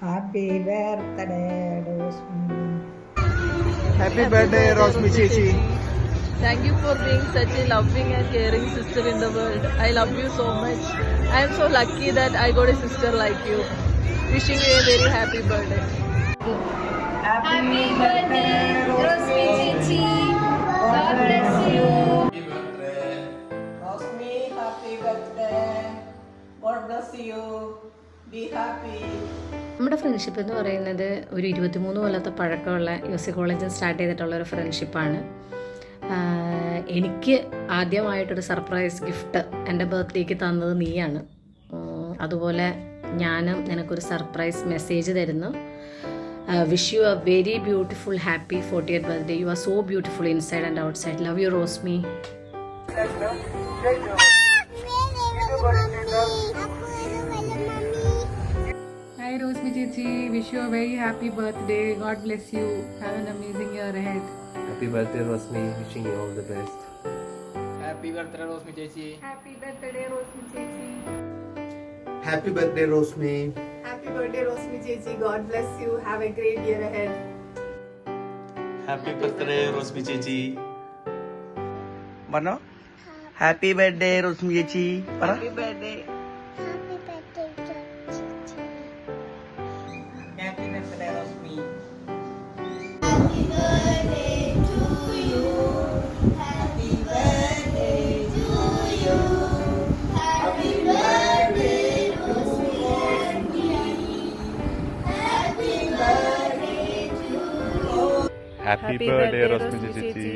Happy birthday, Rosmi. Happy birthday, Rosmi Chechi. Thank you for being such a loving and caring sister in the world. I love you so much. I am so lucky that I got a sister like you. Wishing you a very happy birthday. Happy birthday, Rosmi Chechi. God bless you. Happy birthday. Rosmi, happy birthday. God bless you. Be happy. നമ്മുടെ friendship എന്ന് പറയുന്നത് ഒരു 23 കൊല്ലത്തെ പഴക്കമുള്ള UC കോളേജിൽ start ചെയ്തിട്ടുള്ള ഒരു ഫ്രണ്ട്ഷിപ്പാണ്. എനിക്ക് ആദ്യമായിട്ടൊരു സർപ്രൈസ് ഗിഫ്റ്റ് എൻ്റെ ബർത്ത്ഡേക്ക് തന്നത് നീയാണ്. അതുപോലെ ഞാനും നിനക്കൊരു സർപ്രൈസ് മെസ്സേജ് തരുന്നു. Wish you A very beautiful happy 40th birthday. You are so beautiful inside and outside. Love you Rosmi. Hi Rosmi Chechi, wish you a very happy birthday. God bless you. Have an amazing year ahead. Happy birthday, Rosmi. Wishing you all the best. Happy birthday, Rosmi Chechi. Happy birthday Rosmi Chechi. Happy birthday, Rosmi. Happy birthday Rosmi Chechi. God bless you. Have a great year ahead. Happy birthday, Rosmi Chechi. Bano? Happy birthday, Rosmi Chechi. Happy birthday. Happy birthday, Rosmi. Happy birthday to you. Happy birthday to you. Happy birthday, Rosmi. Happy birthday to you. Happy birthday, Rosmi Chechi.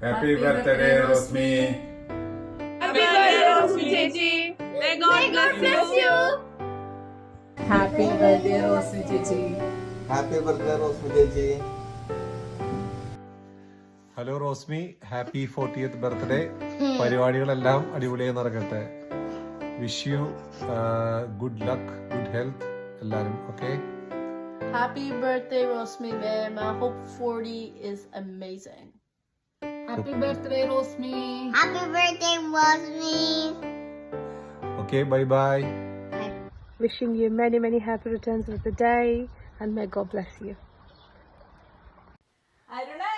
Happy birthday, Rosmi. Happy birthday, Rosmi Chechi. May God bless you. Happy birthday Rosmi Chechi. Happy birthday, Rosmi Chechi. Hello Rosmi, happy 40th birthday. പരിപാടികളെല്ലാം അടിപൊളിയായി നടക്കട്ടെ. Wish you good luck, good health എല്ലാവരും. Okay. Happy birthday, Rosmi ma'am. I hope 40 is amazing. Happy birthday Rosmi. Happy birthday, Rosmi. Okay, bye bye. Wishing you many happy returns of the day and may God bless you. Aruna.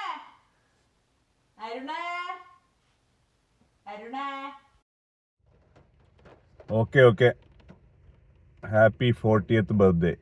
Aruna. Aruna. Okay happy 40th birthday.